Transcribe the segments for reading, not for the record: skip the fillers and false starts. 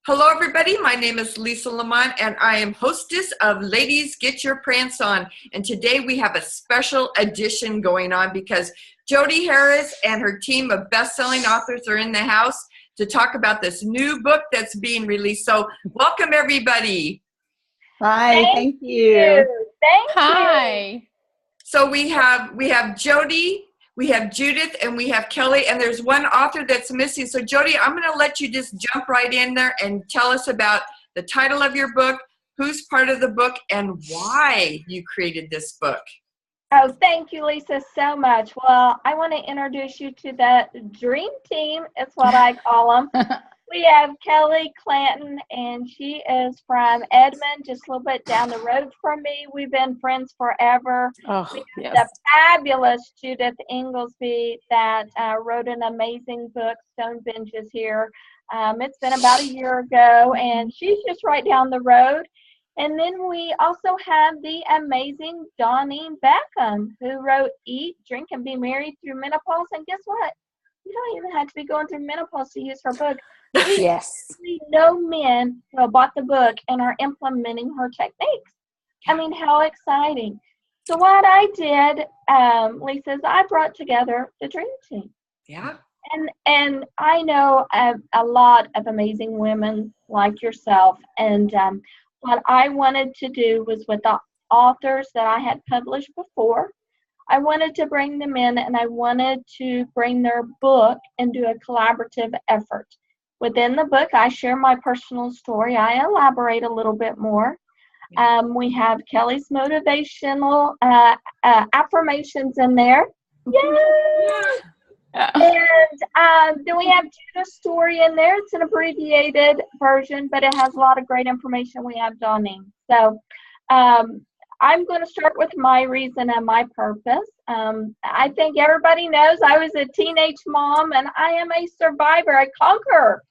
Hello, everybody. My name is Lisa Lamont, and I am hostess of Ladies Get Your Prance On. And today we have a special edition going on because Jodi Harris and her team of best-selling authors are in the house to talk about this new book that's being released. So welcome, everybody. Hi, thank you. Hi. So we have Jodi, we have Judith, and we have Kelly, and there's one author that's missing. So Jodi, I'm going to let you just jump right in there and tell us about the title of your book, who's part of the book, and why you created this book. Oh, thank you, Lisa, so much. Well, I want to introduce you to the dream team, is what I call them. We have Kelly Clanton, and she is from Edmond, just a little bit down the road from me. We've been friends forever. We have the fabulous Judith Inglesby that wrote an amazing book, Stone Benches Here. It's been about a year ago, and she's just right down the road. And then we also have the amazing Dawnine Beckham, who wrote Eat, Drink, and Be Married Through Menopause. And guess what? You don't even have to be going through menopause to use her book. We know men who have bought the book and are implementing her techniques. I mean, how exciting. So what I did, Lisa, is I brought together the dream team. Yeah. And I know a lot of amazing women like yourself. And what I wanted to do was with the authors that I had published before, I wanted to bring them in, and I wanted to bring their book and do a collaborative effort. Within the book, I share my personal story. I elaborate a little bit more. We have Kelly's motivational affirmations in there. Yay! And then we have Judith's story in there. It's an abbreviated version, but it has a lot of great information. We have Dawnine. So I'm going to start with my reason and my purpose. I think everybody knows I was a teenage mom, and I am a survivor, a conqueror.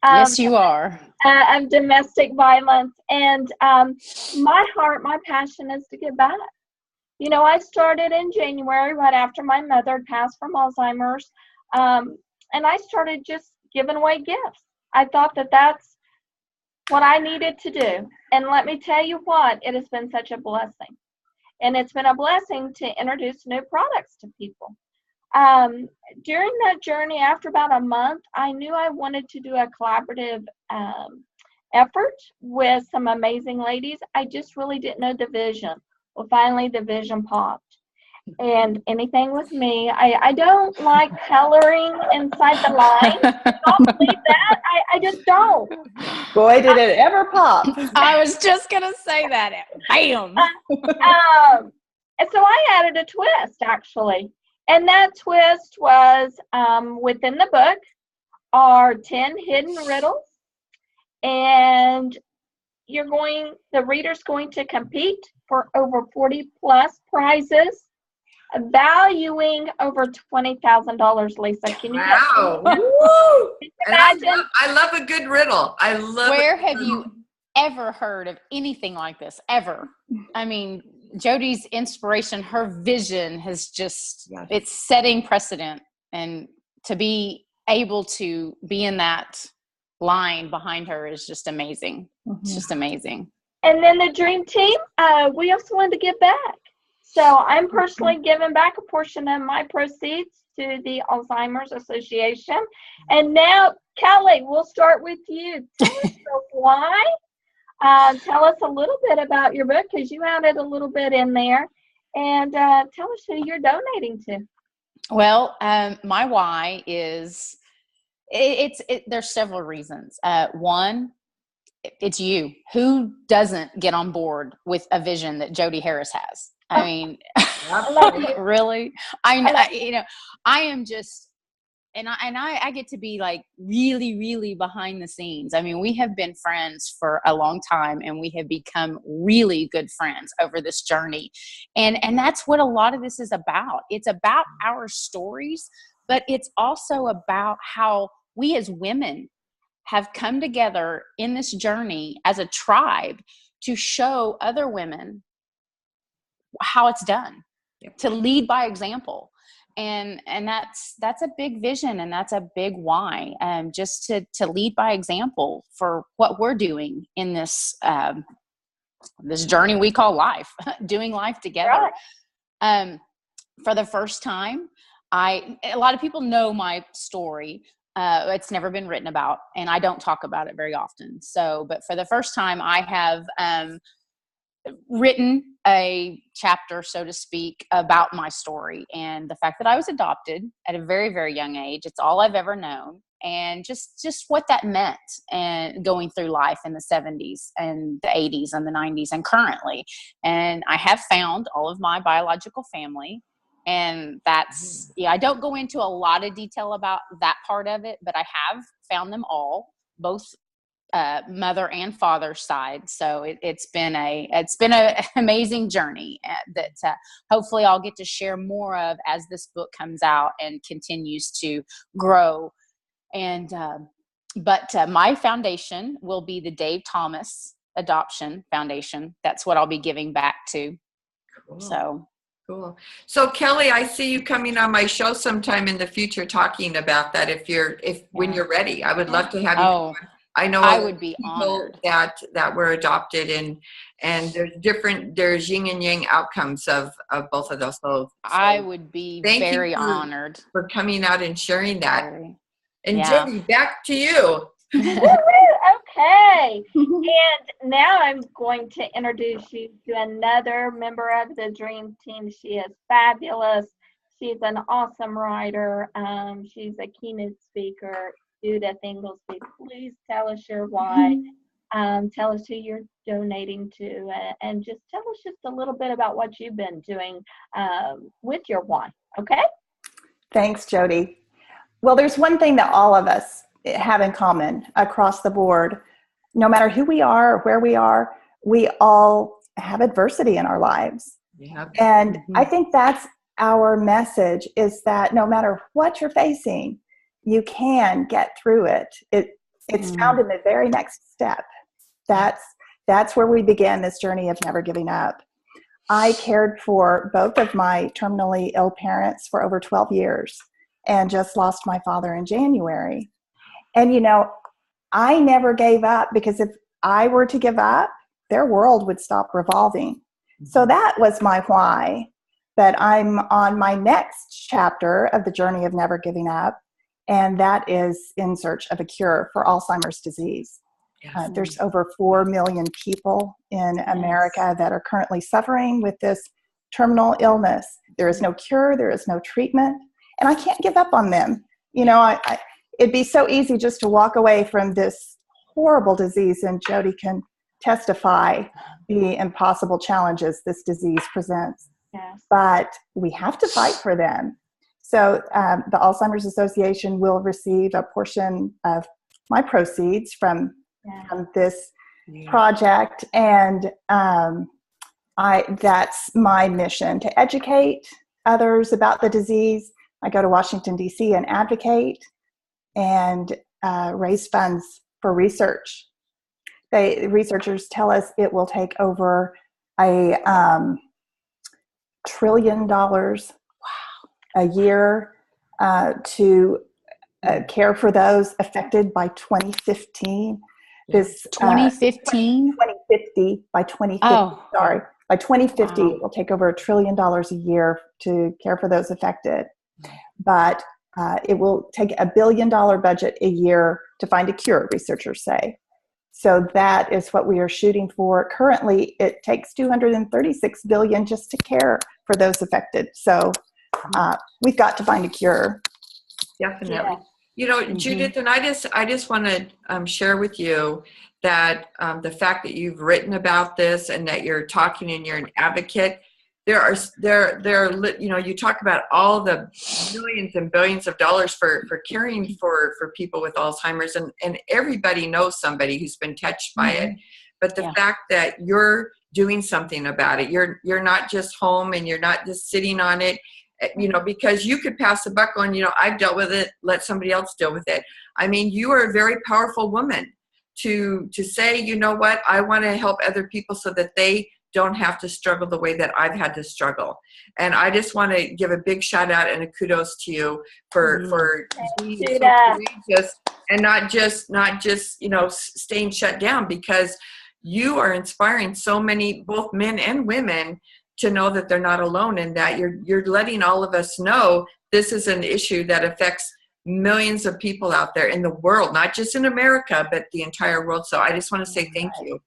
Yes, you are. Of domestic violence. And my heart, my passion is to give back. You know, I started in January right after my mother had passed from Alzheimer's, and I started just giving away gifts. I thought that that's what I needed to do. And let me tell you what, it has been such a blessing. And it's been a blessing to introduce new products to people. During that journey, after about a month, I knew I wanted to do a collaborative effort with some amazing ladies. I just really didn't know the vision. Well, finally, the vision popped. And anything with me, I don't like coloring inside the line. Don't believe that. I just don't. Boy, did it ever pop. I was just going to say that. Bam! And so I added a twist, actually. And that twist was within the book are 10 hidden riddles. And the reader's going to compete for over 40 plus prizes, valuing over $20,000, Lisa. Can you imagine? I love a good riddle. Where have you ever heard of anything like this? Ever? I mean, Jodi's inspiration, her vision has just, it's setting precedent. And to be able to be in that line behind her is just amazing. It's just amazing. And then the dream team, we also wanted to give back. So I'm personally giving back a portion of my proceeds to the Alzheimer's Association. And now, Kelly, we'll start with you. Tell us why. Tell us a little bit about your book, because you added a little bit in there. And tell us who you're donating to. Well, my why is, there's several reasons. One, it's you. Who doesn't get on board with a vision that Jodi Harris has? I mean, really? I am just, and I get to be like really, really behind the scenes. I mean, we have been friends for a long time, and we have become really good friends over this journey. And that's what a lot of this is about. It's about our stories, but it's also about how we as women have come together in this journey as a tribe to show other women how it's done, to lead by example. And that's a big vision, and that's a big why. Just to lead by example for what we're doing in this this journey we call life, doing life together. Right. For the first time, a lot of people know my story. It's never been written about, and I don't talk about it very often. So, but for the first time, I have written a chapter, so to speak, about my story and the fact that I was adopted at a very, very young age. It's all I've ever known, and just what that meant, and going through life in the 70s and the 80s and the 90s and currently. And I have found all of my biological family. And that's, I don't go into a lot of detail about that part of it, but I have found them all, both mother and father side. So it's been a amazing journey that hopefully I'll get to share more of as this book comes out and continues to grow. And but my foundation will be the Dave Thomas Adoption Foundation. That's what I'll be giving back to. Cool. So. Cool. So Kelly, I see you coming on my show sometime in the future talking about that. When you're ready, I would love to have you. Oh, I know I would be people honored that were adopted, and there's yin and yang outcomes of both of those. So I would be very honored for coming out and sharing that. And yeah. Jody, back to you. Okay. And now I'm going to introduce you to another member of the Dream Team. She is fabulous. She's an awesome writer. She's a keynote speaker. Judith Inglesby, please tell us your why. Tell us who you're donating to, and just tell us just a little bit about what you've been doing with your why. Okay? Thanks, Jody. Well, there's one thing that all of us have in common across the board. No matter who we are or where we all have adversity in our lives. Yeah. And I think that's our message, is that no matter what you're facing, you can get through it. It's found in the very next step. That's where we began this journey of never giving up. I cared for both of my terminally ill parents for over 12 years and just lost my father in January. And, I never gave up, because if I were to give up, their world would stop revolving. So that was my why. But I'm on my next chapter of the journey of never giving up, and that is in search of a cure for Alzheimer's disease. Yes. There's over 4 million people in America that are currently suffering with this terminal illness. There is no cure, there is no treatment, and I can't give up on them. It'd be so easy just to walk away from this horrible disease, and Jody can testify the impossible challenges this disease presents. Yes. But we have to fight for them. So the Alzheimer's Association will receive a portion of my proceeds from this project, and that's my mission, to educate others about the disease. I go to Washington, D.C. and advocate and raise funds for research. Researchers tell us it will take over a $1 trillion a year to care for those affected by 2015. This 2015? 2050, by 2050, sorry. By 2050, it will take over $1 trillion a year to care for those affected. But it will take a $1 billion budget a year to find a cure, researchers say. So that is what we are shooting for. Currently, it takes $236 billion just to care for those affected. So we've got to find a cure. Definitely. Judith, and I just want to share with you that the fact that you've written about this and that you're talking and you're an advocate, you talk about all the millions and billions of dollars for caring for people with Alzheimer's, and everybody knows somebody who's been touched by it. But the fact that you're doing something about it, you're not just home and you're not just sitting on it, because you could pass the buck on, I've dealt with it, let somebody else deal with it. I mean, you are a very powerful woman to say, you know what, I want to help other people so that they don't have to struggle the way that I've had to struggle. And I just want to give a big shout out and a kudos to you for being so courageous and not just staying shut down, because you are inspiring so many, both men and women, to know that they're not alone, and that you're letting all of us know this is an issue that affects millions of people out there in the world, not just in America, but the entire world. So I just want to say thank you.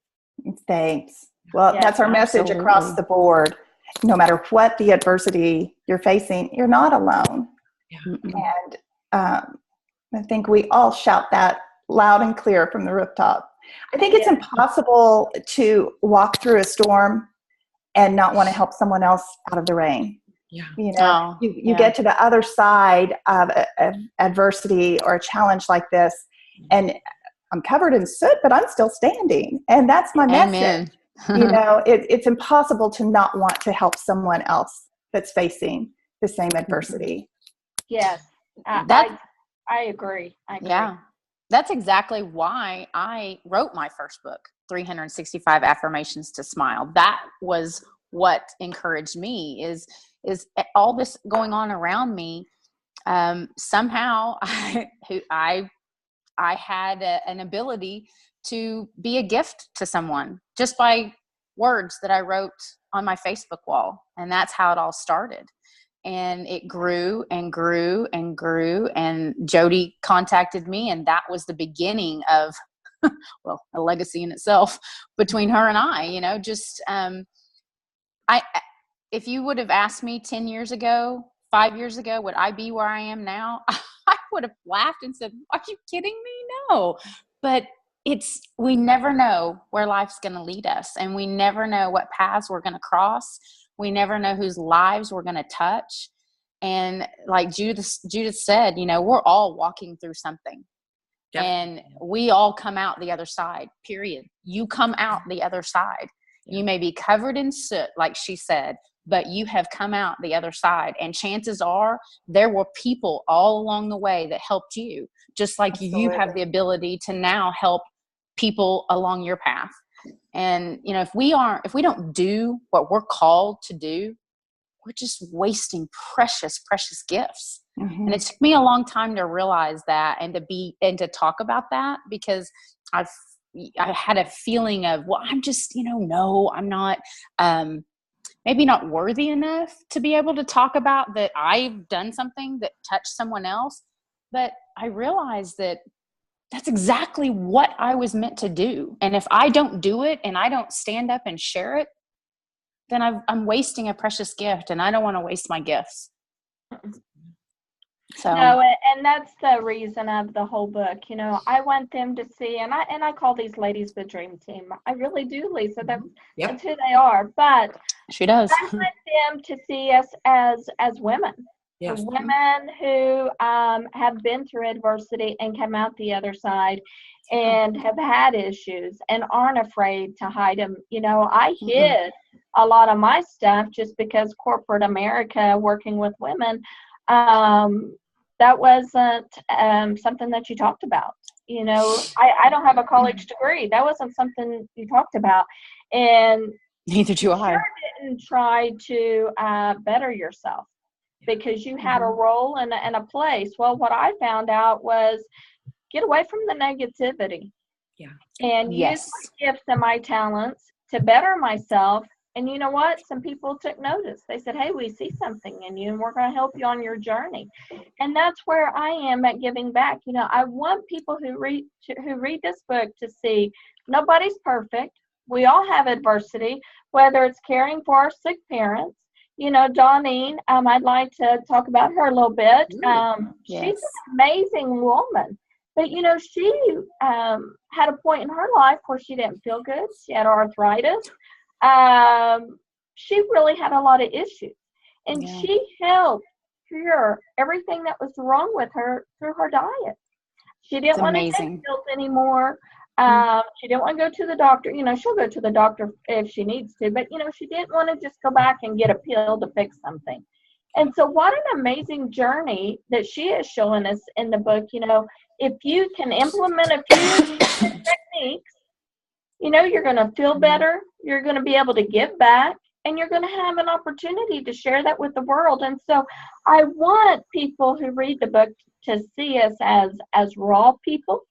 Thanks. Well, that's our message across the board. No matter what the adversity you're facing, you're not alone. Yeah. And I think we all shout that loud and clear from the rooftop. I think it's impossible to walk through a storm and not want to help someone else out of the rain. Yeah. You get to the other side of adversity or a challenge like this, and I'm covered in soot, but I'm still standing. And that's my message. It's impossible to not want to help someone else that's facing the same adversity. Yes. I agree. Yeah. That's exactly why I wrote my first book, 365 Affirmations to Smile. That was what encouraged me is all this going on around me. Somehow I had an ability to be a gift to someone just by words that I wrote on my Facebook wall. And that's how it all started. And it grew and grew and grew. And Jody contacted me, and that was the beginning of, well, a legacy in itself between her and I. If you would have asked me 10 years ago, 5 years ago, would I be where I am now? I would have laughed and said, "Are you kidding me?" No. But we never know where life's going to lead us, and we never know what paths we're going to cross. We never know whose lives we're going to touch. And like Judith said, we're all walking through something. Definitely. And we all come out the other side, period. You come out the other side. You may be covered in soot, like she said, but you have come out the other side. And chances are there were people all along the way that helped you, just like you have the ability to now help people along your path. And, if we don't do what we're called to do, we're just wasting precious, precious gifts. Mm-hmm. And it took me a long time to realize that and to talk about that, because I had a feeling of, well, I'm just, no, I'm not, maybe not worthy enough to be able to talk about that I've done something that touched someone else. But I realized that that's exactly what I was meant to do. And if I don't do it and I don't stand up and share it, then I'm wasting a precious gift, and I don't want to waste my gifts. So no, and that's the reason of the whole book. I want them to see, and I call these ladies the dream team. I really do, Lisa. That's who they are. But she does. I want them to see us as women. Yes. Women who have been through adversity and come out the other side and have had issues and aren't afraid to hide them. I hid a lot of my stuff just because corporate America, working with women, that wasn't something that you talked about. I don't have a college degree. That wasn't something you talked about. And neither do I. You didn't try to better yourself because you had a role and a place. Well, what I found out was get away from the negativity. Yeah. And use my gifts and my talents to better myself. And you know what? Some people took notice. They said, "Hey, we see something in you, and we're going to help you on your journey." And that's where I am at giving back. I want people who read this book to see nobody's perfect. We all have adversity, whether it's caring for our sick parents. Dawnine, I'd like to talk about her a little bit. She's an amazing woman. But, she had a point in her life where she didn't feel good. She had arthritis. She really had a lot of issues. And she helped cure everything that was wrong with her through her diet. She didn't want to take pills anymore. She didn't want to go to the doctor. She'll go to the doctor if she needs to. But, she didn't want to just go back and get a pill to fix something. And so what an amazing journey that she is showing us in the book. If you can implement a few techniques you're going to feel better. You're going to be able to give back, and you're going to have an opportunity to share that with the world. And so I want people who read the book to see us as raw people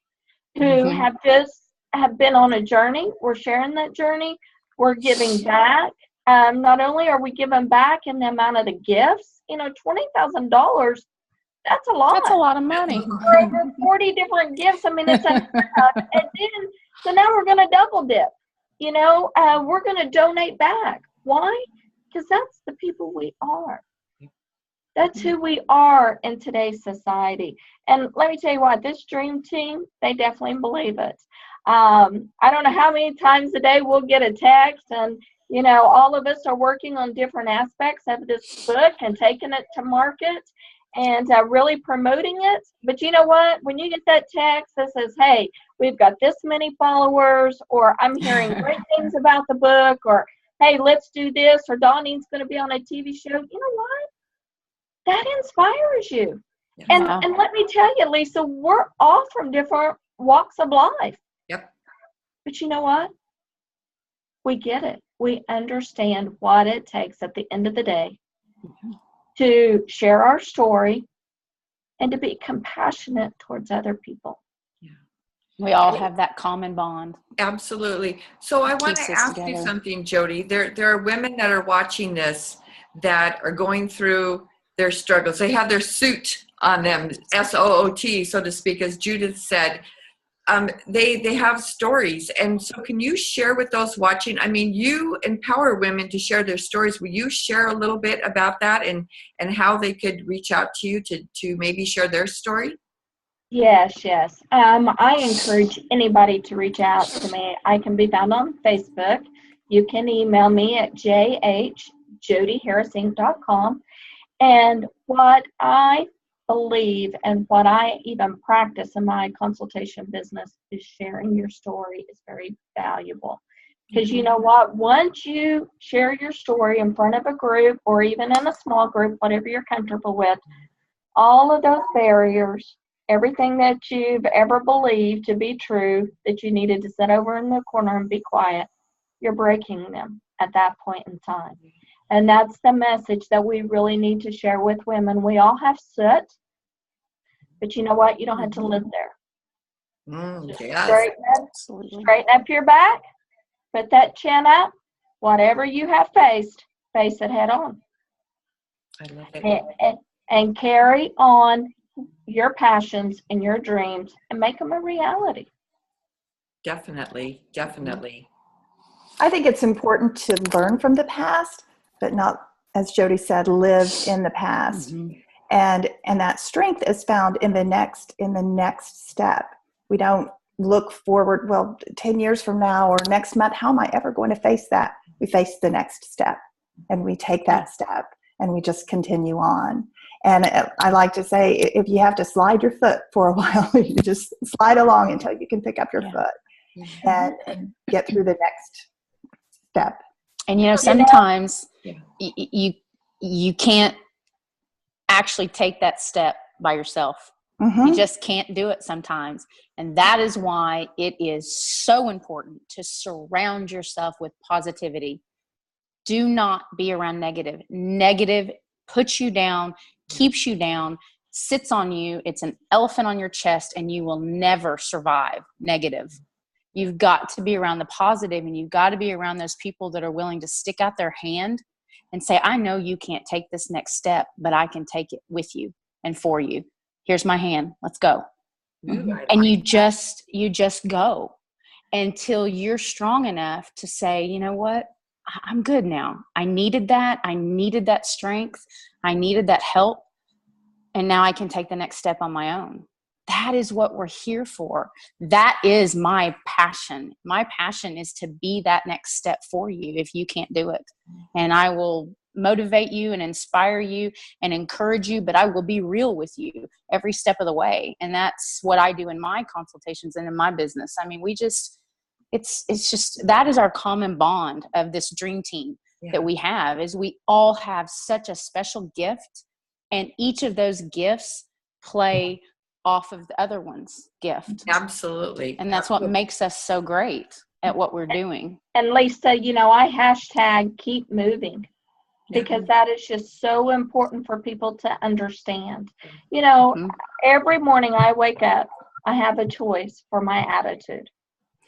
who have been on a journey. We're sharing that journey. We're giving back. Not only are we giving back in the amount of the gifts, $20,000, that's a lot. That's a lot of money. For over 40 different gifts. I mean, it's and then, so now we're going to double dip. We're going to donate back. Why? Because that's the people we are. That's who we are in today's society. And let me tell you what, this dream team, they definitely believe it. I don't know how many times a day we'll get a text, and all of us are working on different aspects of this book and taking it to market and really promoting it. But you know what? When you get that text that says, hey, we've got this many followers, or I'm hearing great things about the book, or hey, let's do this, or Donnie's going to be on a TV show, you know what? That inspires you. Yeah. And let me tell you, Lisa, we're all from different walks of life. Yep. But you know what? We get it. We understand what it takes at the end of the day to share our story and to be compassionate towards other people. Yeah. We all have that common bond. Absolutely. So I want to ask you something, Jody. There are women that are watching this that are going through their struggles. They have their suit on them, SOOT, so to speak, as Judith said. They have stories. And so can you share with those watching? I mean, you empower women to share their stories. Will you share a little bit about that and how they could reach out to you to maybe share their story? Yes. I encourage anybody to reach out to me. I can be found on Facebook. You can email me at jhjodyharrisinc.com. And what I believe and what I even practice in my consultation business is sharing your story is very valuable. Because you know what? Once you share your story in front of a group or even in a small group, whatever you're comfortable with, all of those barriers, everything that you've ever believed to be true, that you needed to sit over in the corner and be quiet, you're breaking them at that point in time. And that's the message that we really need to share with women. We all have soot, but you know what? You don't have to live there. Yes. Straighten up your back, put that chin up. Whatever you have faced, face it head on. I love it. And carry on your passions and your dreams and make them a reality. Definitely. I think it's important to learn from the past, but not, as Jody said, live in the past. And that strength is found in the next step. We don't look forward, 10 years from now or next month, how am I ever going to face that? We face the next step, and we take that step, and we just continue on. And I like to say, if you have to slide your foot for a while, you just slide along until you can pick up your foot and get through the next step. And sometimes you can't actually take that step by yourself. You just can't do it sometimes. And that is why it is so important to surround yourself with positivity. Do not be around negative. Negative puts you down, keeps you down, sits on you. It's an elephant on your chest, and you will never survive negative. You've got to be around the positive, and you've got to be around those people that are willing to stick out their hand and say, I know you can't take this next step, but I can take it with you and for you. Here's my hand. Let's go. And you just go until you're strong enough to say, you know what? I'm good now. I needed that. I needed that strength. I needed that help. And now I can take the next step on my own. That is what we're here for. That is my passion. My passion is to be that next step for you if you can't do it. And I will motivate you and inspire you and encourage you, but I will be real with you every step of the way. And that's what I do in my consultations and in my business. I mean, it's just, that is our common bond of this dream team that we have, is we all have such a special gift, and each of those gifts play off of the other one's gift. Absolutely. And that's what makes us so great. at what we're doing. And Lisa, I hashtag keep moving, because that is just so important for people to understand. Every morning I wake up, I have a choice for my attitude.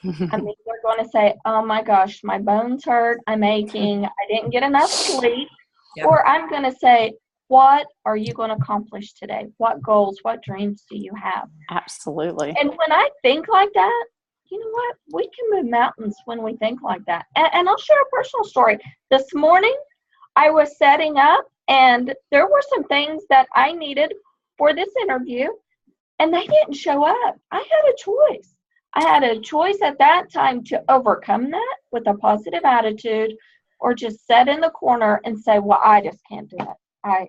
I'm either going to say, oh my gosh, my bones hurt, I'm aching, I didn't get enough sleep, or I'm going to say, what are you going to accomplish today? What goals, what dreams do you have? Absolutely. And when I think like that, you know what? We can move mountains when we think like that. And I'll share a personal story. This morning, I was setting up, and there were some things that I needed for this interview, and they didn't show up. I had a choice. I had a choice at that time to overcome that with a positive attitude, or just sit in the corner and say, well, I just can't do it.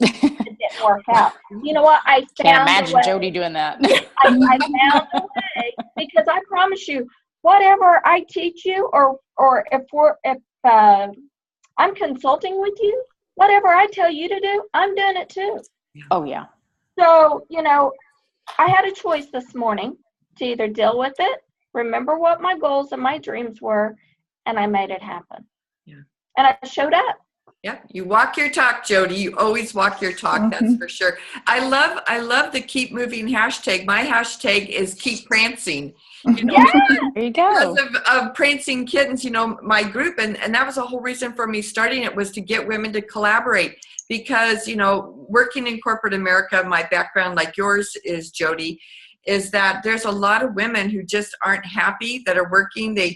It didn't work out. You know what? I can't found imagine Jody doing that. I found a way, because I promise you, whatever I teach you, or if I'm consulting with you, whatever I tell you to do, I'm doing it too. Oh yeah. So, I had a choice this morning to either deal with it, remember what my goals and my dreams were, and I made it happen. Yeah. And I showed up. Yeah, you walk your talk, Jody. You always walk your talk. That's for sure. I love the keep moving hashtag. My hashtag is keep prancing. There you go. Because of prancing kittens, my group, and that was the whole reason for me starting it, was to get women to collaborate. Because working in corporate America, my background, like yours is, Jody, is that there's a lot of women who just aren't happy that are working. They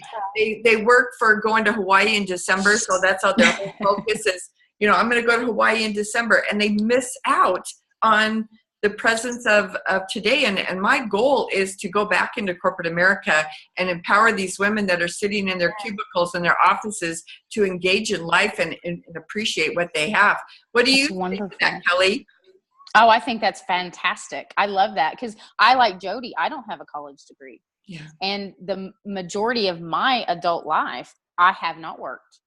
work for going to Hawaii in December, so that's how their whole focus is. I'm going to go to Hawaii in December, and they miss out on the presence of today. And my goal is to go back into corporate America and empower these women that are sitting in their cubicles in their offices to engage in life and appreciate what they have. What do you think of that, Kelly? Oh, I think that's fantastic. I love that, because I, like Jody, I don't have a college degree. Yeah. And the majority of my adult life, I have not worked.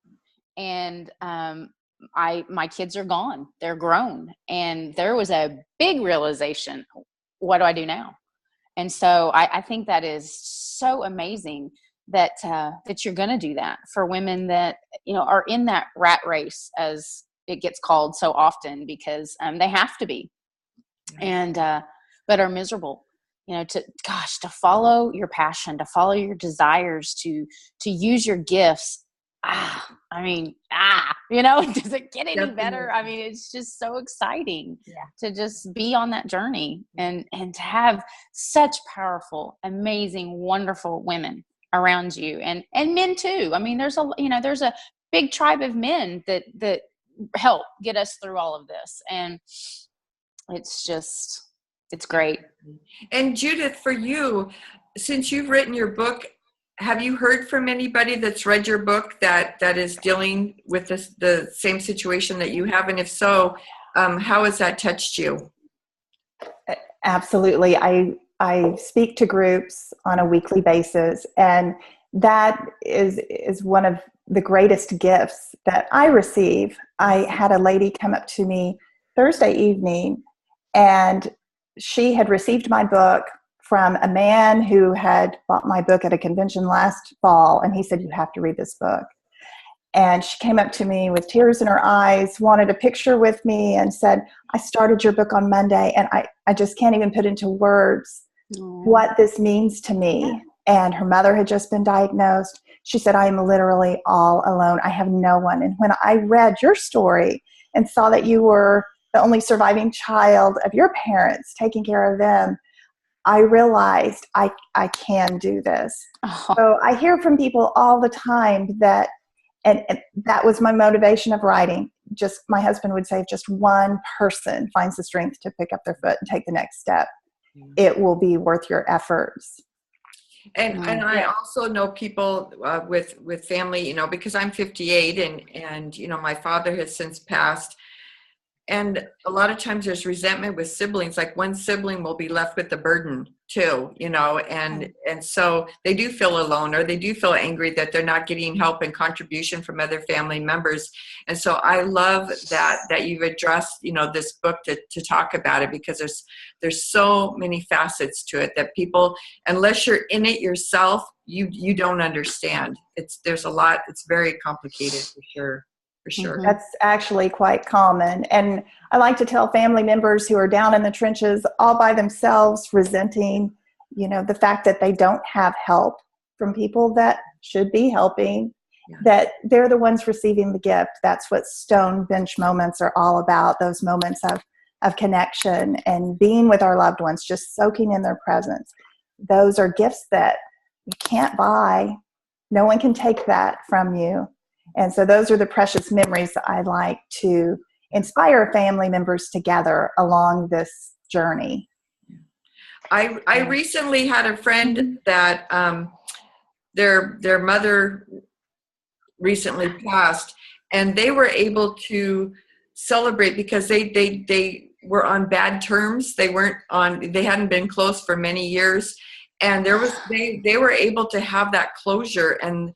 And my kids are gone. They're grown. And there was a big realization, what do I do now? And so I think that is so amazing that you're going to do that for women that, are in that rat race, as it gets called so often, because they have to be. And but are miserable, to follow your passion, to follow your desires, to use your gifts. Does it get any better? I mean, it's just so exciting to just be on that journey and to have such powerful, amazing, wonderful women around you, and men too. I mean, there's a big tribe of men that help get us through all of this, and it's great. And Judith, for you, since you've written your book, have you heard from anybody that's read your book that is dealing with the same situation that you have? And if so, how has that touched you? Absolutely. I speak to groups on a weekly basis, and that is one of the greatest gifts that I receive. I had a lady come up to me Thursday evening, and she had received my book from a man who had bought my book at a convention last fall, and he said, you have to read this book. And she came up to me with tears in her eyes, wanted a picture with me, and said, I started your book on Monday, and I just can't even put into words what this means to me. And her mother had just been diagnosed. She said, I am literally all alone. I have no one. And when I read your story and saw that you were the only surviving child of your parents, taking care of them, I realized I can do this. Oh. So I hear from people all the time that, and that was my motivation of writing. Just, my husband would say, if just one person finds the strength to pick up their foot and take the next step, it will be worth your efforts. And I also know people with family, because I'm 58 and my father has since passed. and a lot of times there's resentment with siblings. Like one sibling will be left with the burden too, and so they do feel alone, or they do feel angry that they're not getting help and contribution from other family members. And so I love that you've addressed, this book to talk about it, because there's so many facets to it that people, unless you're in it yourself, you don't understand. There's a lot. It's very complicated for sure. For sure. That's actually quite common. And I like to tell family members who are down in the trenches all by themselves, resenting, the fact that they don't have help from people that should be helping, that they're the ones receiving the gift. That's what stone bench moments are all about, those moments of connection and being with our loved ones, just soaking in their presence. Those are gifts that you can't buy. No one can take that from you. And so those are the precious memories that I like to inspire family members to gather along this journey. I recently had a friend that their mother recently passed, and they were able to celebrate because they were on bad terms. They hadn't been close for many years. And they were able to have that closure and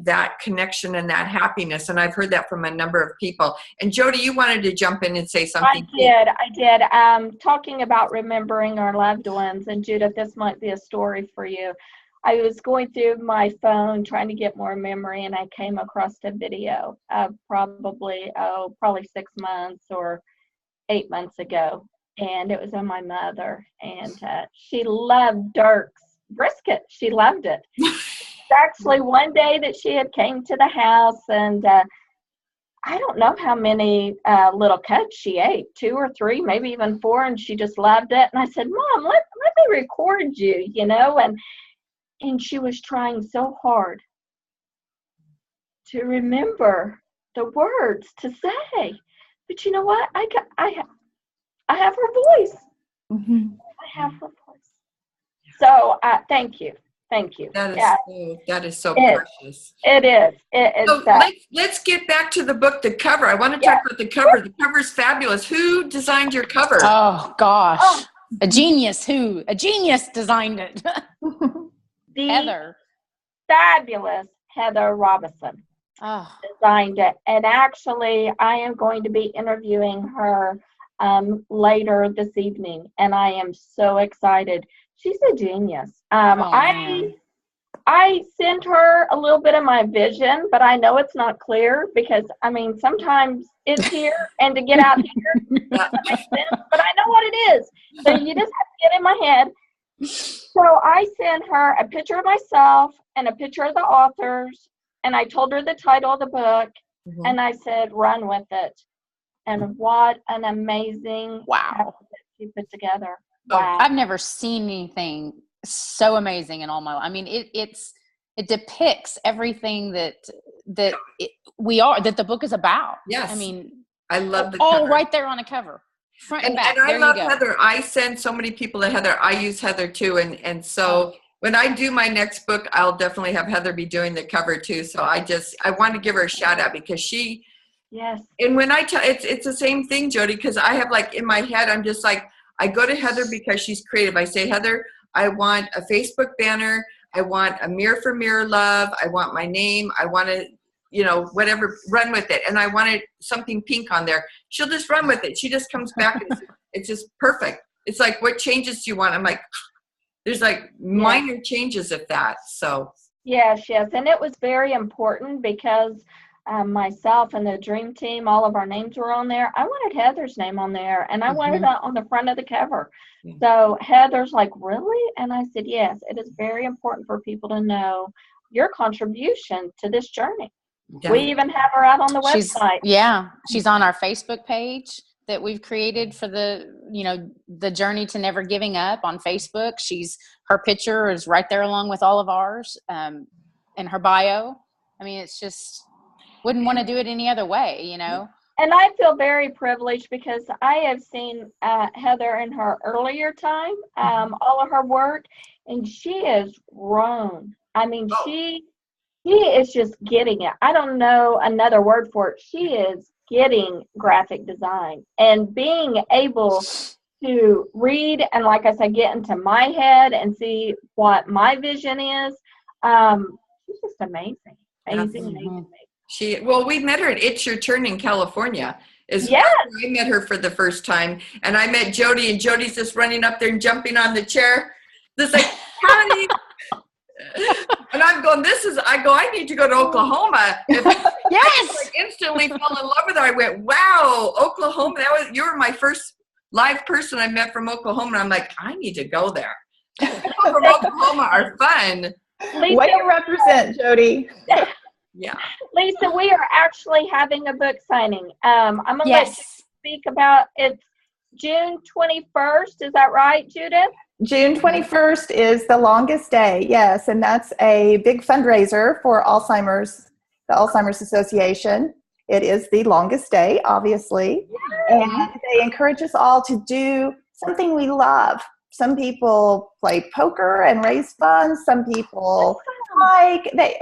that connection and that happiness. And I've heard that from a number of people. And Jody, you wanted to jump in and say something. I did. Talking about remembering our loved ones. And Judith, this might be a story for you. I was going through my phone trying to get more memory, and I came across a video of probably 6 months or 8 months ago. And it was on my mother, and she loved Dirk's brisket. She loved it. Actually, one day that she had came to the house, and I don't know how many little cuts she ate, 2 or 3, maybe even 4, and she just loved it. And I said, Mom, let me record you, and she was trying so hard to remember the words to say. But you know what? I have her voice. Mm-hmm. I have her voice. So thank you. That is so precious. It is. So let's get back to the book, the cover. I want to talk about the cover. The cover's fabulous. Who designed your cover? Oh gosh, a genius. A genius designed it. The Heather. Fabulous Heather Robinson designed it. And actually, I am going to be interviewing her later this evening, and I am so excited. She's a genius. I sent her a little bit of my vision, but I know it's not clear because sometimes it's here and to get out here doesn't make sense, but I know what it is. So you just have to get in my head. So I sent her a picture of myself and a picture of the authors, and I told her the title of the book, and I said, run with it. And what an amazing wow she put together. Wow. I've never seen anything so amazing in all my life. It depicts everything that the book is about. Yes. I love the all cover. Right there on the cover. Front and back. And I love Heather. I send so many people to Heather. I use Heather too. And so when I do my next book, I'll definitely have Heather be doing the cover too. So I want to give her a shout out because she, yes. And when I tell, it's the same thing, Jody, because I have in my head, I'm just I go to Heather because she's creative. I say, Heather, I want a Facebook banner. I want a mirror for mirror love. I want my name. I want to, whatever, run with it. And I wanted something pink on there. She'll just run with it. She just comes back and it's just perfect. It's like, what changes do you want? I'm like, there's minor changes of that. So. Yes. And it was very important because myself and the dream team, all of our names were on there. I wanted Heather's name on there, and I wanted that on the front of the cover. So Heather's like, really? And I said, yes, it is very important for people to know your contribution to this journey. We even have her out on the website. She's on our Facebook page that we've created for the journey to never giving up on Facebook. Her picture is right there along with all of ours in her bio. It's just, wouldn't want to do it any other way, And I feel very privileged because I have seen Heather in her earlier time, all of her work, and she has grown. She is just getting it. I don't know another word for it. She is getting graphic design and being able to read and, like I said, get into my head and see what my vision is. She's just amazing. Amazing. We met her at It's Your Turn in California. Yes. I met her for the first time, and I met Jody, and Jody's just running up there and jumping on the chair. Just like, howdy. And I'm going, I need to go to Oklahoma. Yes. I instantly fell in love with her. I went, wow, Oklahoma. You were my first live person I met from Oklahoma. And I'm like, I need to go there. People from Oklahoma are fun. Lisa, Way to represent, Jody. Yeah. Lisa, we are actually having a book signing. I'm going to let you speak about it. June 21st. Is that right, Judith? June 21st is the longest day, yes, and that's a big fundraiser for the Alzheimer's Association. It is the longest day, obviously, and they encourage us all to do something we love. Some people play poker and raise funds. Some people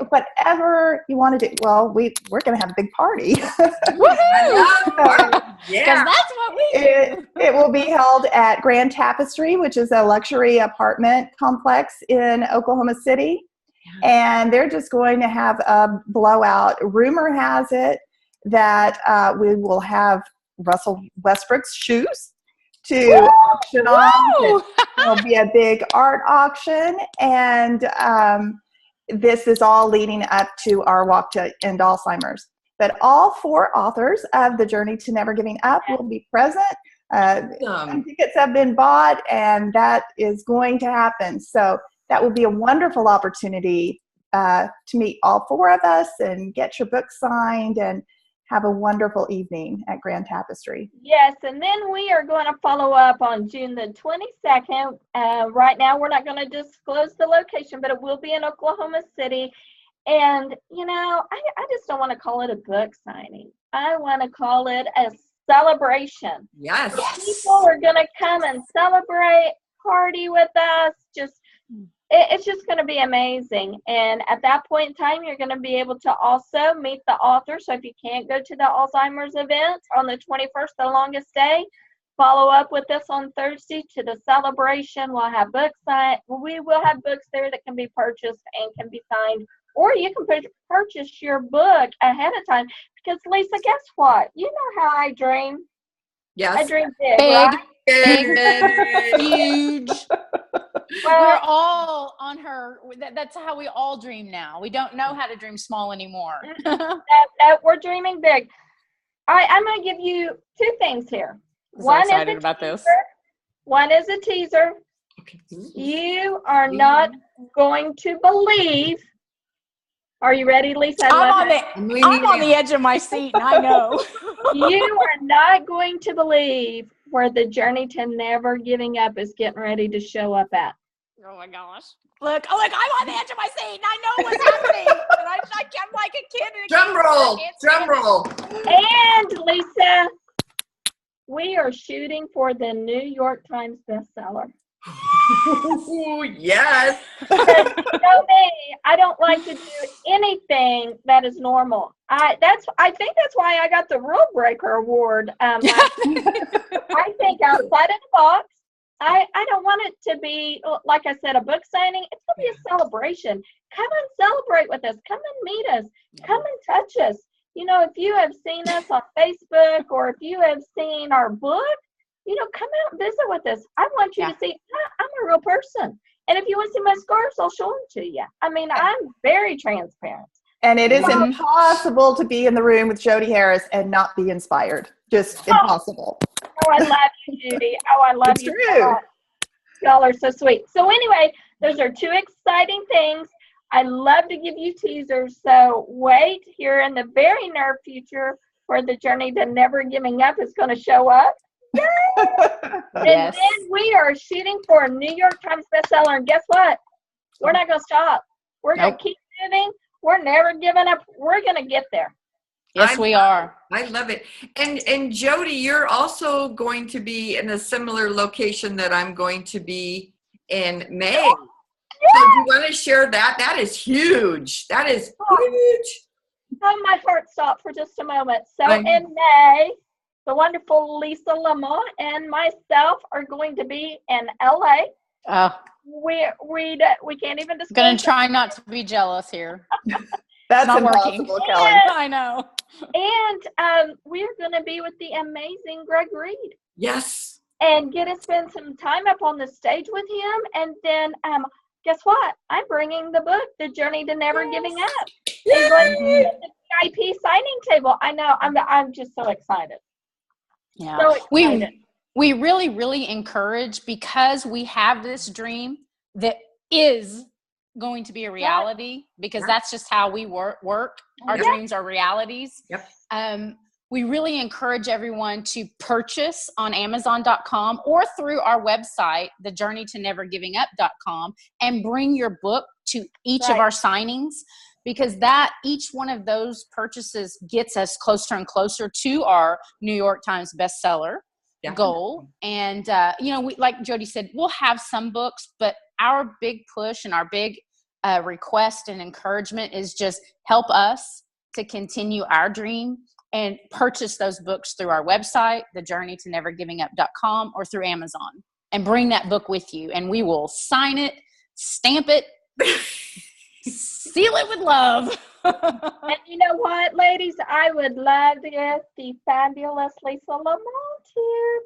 whatever you want to do. Well, we're going to have a big party. Yeah, that's what we do. It will be held at Grand Tapestry, which is a luxury apartment complex in Oklahoma City. And they're just going to have a blowout. Rumor has it that we will have Russell Westbrook's shoes to auction off. There'll be a big art auction, and this is all leading up to our walk to end Alzheimer's. But all 4 authors of The Journey to Never Giving Up will be present. Some tickets have been bought, and that is going to happen. So that will be a wonderful opportunity to meet all 4 of us and get your book signed and have a wonderful evening at Grand Tapestry. Yes, and then we are going to follow up on June the 22nd. Right now, we're not going to disclose the location, but it will be in Oklahoma City. And, I just don't want to call it a book signing. I want to call it a celebration. Yes. People are going to come and celebrate, party with us, it's just going to be amazing. And at that point in time, you're going to be able to also meet the author. So if you can't go to the Alzheimer's event on the 21st, the longest day, follow up with us on Thursday to the celebration. We'll have books signed. We will have books there that can be purchased and can be signed. Or you can purchase your book ahead of time. Because, Lisa, guess what? You know how I dream? Yes. I dream big, right? Big, huge. Well, we're all on her. That's how we all dream now. We don't know how to dream small anymore. We're dreaming big. I'm going to give you 2 things here. One excited about this. One is a teaser. Okay. You are not going to believe. Are you ready, Lisa? I'm on the edge of my seat, and I know. You are not going to believe where the Journey to Never Giving Up is getting ready to show up at. Oh my gosh. Look, I'm on the edge of my seat, and I know what's happening. And I'm like a kid. Drum roll. And Lisa, we are shooting for the New York Times bestseller. Yes. You know me, I don't like to do anything that is normal. I think that's why I got the Rule Breaker Award. I think outside of the box. I don't want it to be, like I said, a book signing. It's going to be a celebration. Come and celebrate with us. Come and meet us. Come and touch us. If you have seen us on Facebook or if you have seen our book, come out and visit with us. I want you to see I'm a real person. And if you want to see my scarves, I'll show them to you. I'm very transparent. And it is impossible to be in the room with Jody Harris and not be inspired. Just impossible. Oh, I love you, Judy. Oh, I love you. True. Y'all are so sweet. So anyway, those are 2 exciting things. I love to give you teasers. So wait here in the very near future where the Journey to Never Giving Up is going to show up. And then we are shooting for a New York Times bestseller. And guess what? We're not going to stop. We're going to keep moving. We're never giving up. We're going to get there. Yes, we are. I love it. And Jody, you're also going to be in a similar location that I'm going to be in May. Yeah. So do you want to share that? That is huge. That is huge. Oh, my heart stopped for just a moment. So in May, the wonderful Lisa Lamont and myself are going to be in LA. Oh, We can't even discuss. Gonna try not to be jealous here. That's not impossible, working. Kelly. I know. And we're going to be with the amazing Greg Reed. Yes. And get to spend some time up on the stage with him. And then guess what? I'm bringing the book, The Journey to Never Giving Up. It's going to be at the VIP signing table. I know. I'm just so excited. Yeah. So excited. We really, really encourage, because we have this dream that is going to be a reality, because that's just how we work. Our dreams are realities. Yep. We really encourage everyone to purchase on Amazon.com or through our website, thejourneytonevergivingup.com, and bring your book to each of our signings, because each one of those purchases gets us closer and closer to our New York Times bestseller goal. And we, like Jody said, we'll have some books, but our big push and our big request and encouragement is just help us to continue our dream, and purchase those books through our website, thejourneytonevergivingup.com, or through Amazon, and bring that book with you, and we will sign it, stamp it, seal it with love. And you know what, ladies? I would love to get the fabulous Lisa Lamont here.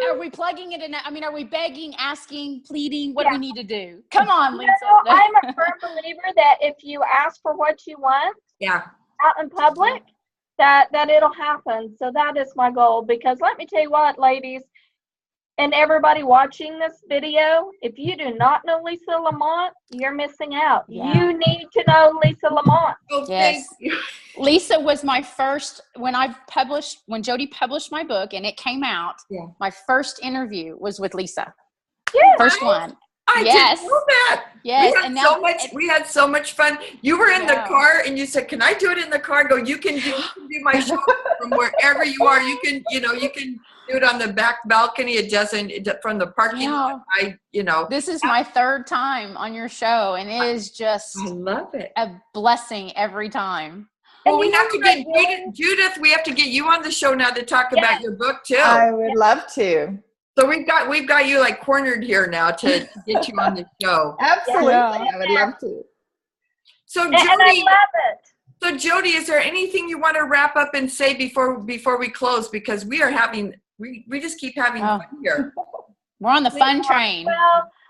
Are we plugging it in? I mean, are we begging, asking, pleading? What do we need to do? Come on, Lisa. I'm a firm believer that if you ask for what you want out in public, that it'll happen. So that is my goal. Because let me tell you what, ladies, and everybody watching this video, if you do not know Lisa Lamont, you're missing out. You need to know Lisa Lamont. Oh, thank you. Lisa was my first, when Jody published my book and it came out, my first interview was with Lisa. Yeah. First one. I didn't know that. Yes. We had so much fun. You were in the car and you said, "Can I do it in the car?" I go, you can do my show from wherever you are. You can do it on the back balcony. It doesn't from the parking lot. This is my third time on your show, and it is just I love it. A blessing every time. Well, we have to get Judith. We have to get you on the show now to talk about your book too. I would love to. So we've got you like cornered here now to get you on the show. Absolutely, I would love to. So Jody, and I love it. So Jody, is there anything you want to wrap up and say before we close? Because we just keep having fun here. We're on the fun train.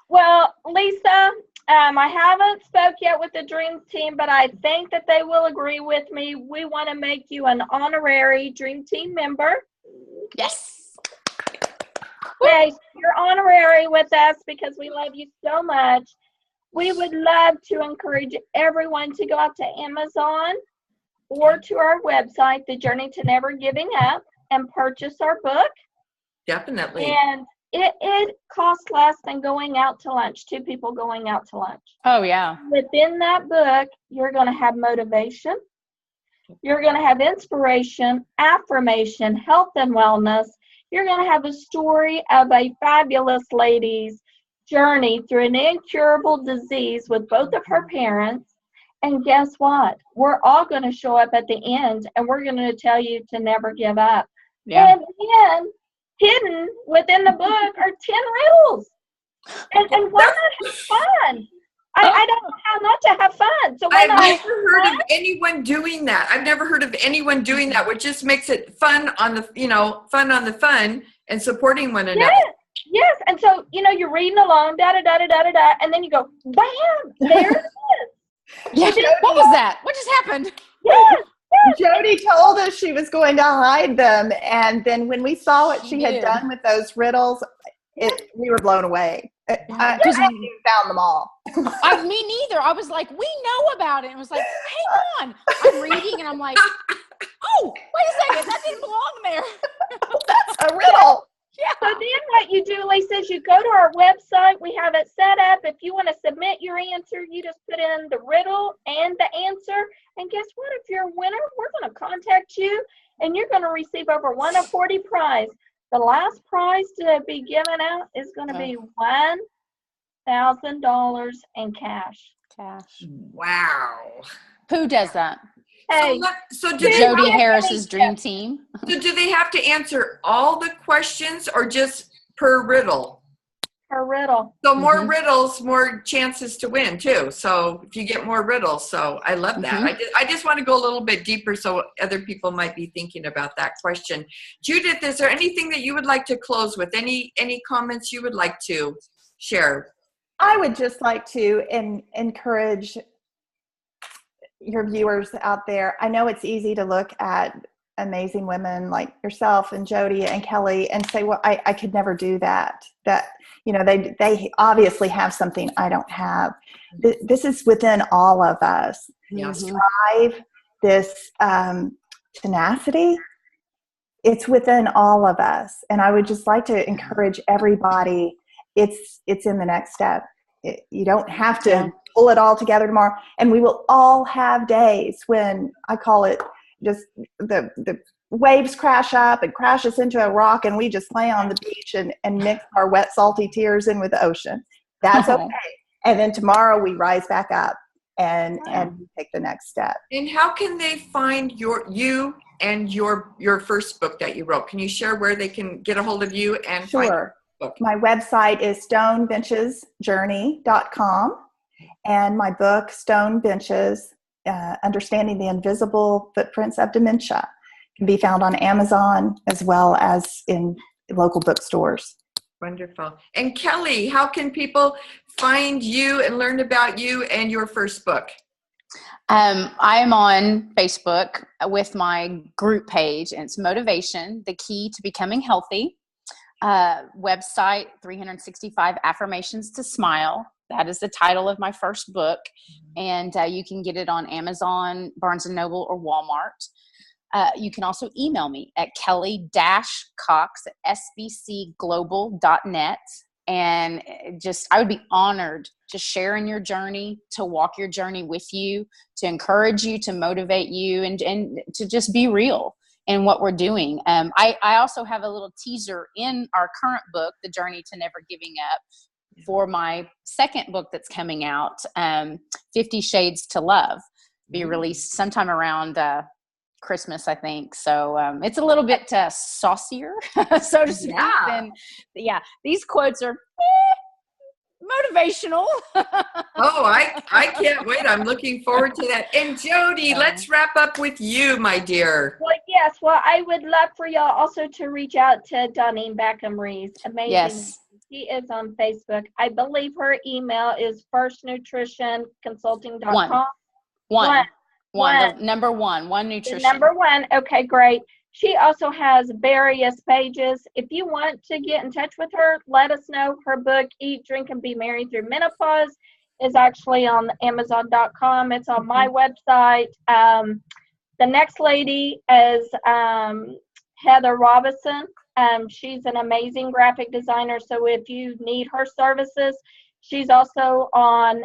Well, Lisa, I haven't spoke yet with the Dream Team, but I think that they will agree with me. We want to make you an honorary Dream Team member. Yes. Okay, you're honorary with us because we love you so much. We would love to encourage everyone to go out to Amazon or to our website, The Journey to Never Giving Up, and purchase our book. Definitely. And it costs less than going out to lunch, 2 people going out to lunch. Oh, yeah. Within that book, you're going to have motivation. You're going to have inspiration, affirmation, health and wellness. You're going to have a story of a fabulous lady's journey through an incurable disease with both of her parents. And guess what? We're all going to show up at the end, and we're going to tell you to never give up. Yeah. And then hidden within the book are 10 riddles. And why not have fun? I don't know how not to have fun. So I've never heard of anyone doing that. I've never heard of anyone doing that, which just makes it fun on the fun and supporting one another. Yes. And so, you're reading along, da-da-da-da-da-da-da, and then you go, bam, there it is. Yeah. What was that? What just happened? Yes. Jody told us she was going to hide them, and then when we saw what she had done with those riddles, we were blown away. I found them all. Me neither. I was like, we know about it. It was like, hang on. I'm reading and I'm like, oh, wait a second. That didn't belong there. That's a riddle. Yeah. So then what you do, Lisa, is you go to our website. We have it set up. If you want to submit your answer, you just put in the riddle and the answer. And guess what? If you're a winner, we're going to contact you, and you're going to receive over 1 of 40 prize. The last prize to be given out is going to be $1,000 in cash. Wow. Who does that? Hey, So do Jody they Jody have, Harris's dream team. so do they have to answer all the questions or just per riddle? her riddle. So more riddles, more chances to win too. So if you get more riddles, so I love that. I just want to go a little bit deeper so other people might be thinking about that question. Judith, is there anything that you would like to close with? Any comments you would like to share? I would just like to encourage your viewers out there. I know it's easy to look at amazing women like yourself and Jody and Kelly and say, well, I could never do that. That, you know, they obviously have something I don't have. This is within all of us. Yes. Drive, this tenacity, it's within all of us. And I would just like to encourage everybody, it's in the next step. You don't have to pull it all together tomorrow. And we will all have days when, I call it, just the waves crash up and crash us into a rock, and we just lay on the beach and mix our wet, salty tears in with the ocean. That's okay. And then tomorrow we rise back up and take the next step. And how can they find you and your first book that you wrote? Can you share where they can get a hold of you and find your book? My website is stonebenchesjourney.com, and my book, Stone Benches, Understanding the Invisible Footprints of Dementia, can be found on Amazon as well as in local bookstores. Wonderful. And Kelly, how can people find you and learn about you and your first book? I am on Facebook with my group page, and it's Motivation, the Key to Becoming Healthy. Website, 365 Affirmations to Smile. That is the title of my first book. And you can get it on Amazon, Barnes & Noble, or Walmart. You can also email me at kelly-cox@sbcglobal.net. And I would be honored to share in your journey, to walk your journey with you, to encourage you, to motivate you, and to just be real in what we're doing. I also have a little teaser in our current book, The Journey to Never Giving Up, for my second book that's coming out, 50 Shades to Love, be released sometime around Christmas, I think. So it's a little bit saucier, so to speak. And these quotes are motivational. Oh, I can't wait. I'm looking forward to that. And Jody, let's wrap up with you, my dear. Well, yes. Well, I would love for y'all also to reach out to Donnie Beckham-Rees. Amazing. Yes. She is on Facebook. I believe her email is firstnutritionconsulting.com. One. The number one nutrition. The number one. Okay, great. She also has various pages. If you want to get in touch with her, let us know. Her book, Eat, Drink, and Be Merry Through Menopause, is actually on Amazon.com. It's on my website. The next lady is Heather Robinson. She's an amazing graphic designer. So if you need her services, she's also on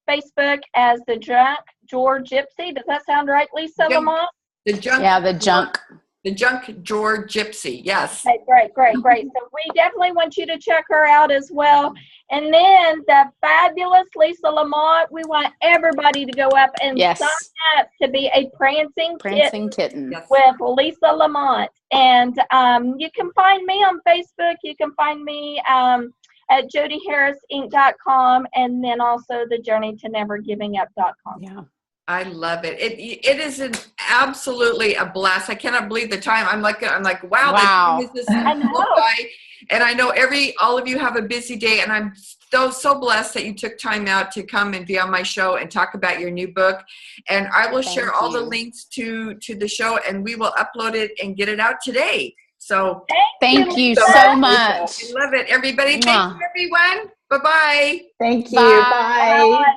Facebook as the Junk Drawer Gypsy. Does that sound right, Lisa Lamont? The junk. Yeah, the junk. The Junk Drawer Gypsy. Yes. Okay, great. So we definitely want you to check her out as well. And then the fabulous Lisa Lamont, we want everybody to go up and sign up to be a prancing kitten with Lisa Lamont. And you can find me on Facebook. You can find me at jodyharrisinc.com, and then also the journeytonevergivingup.com. Yeah. I love it. It is absolutely a blast. I cannot believe the time. I'm like, wow. This I know. And I know all of you have a busy day, and I'm so blessed that you took time out to come and be on my show and talk about your new book. And I will share all the links to the show, and we will upload it and get it out today. So thank you so much. I love it, everybody. Thank you, everyone. Bye-bye. Thank you. Bye. Bye.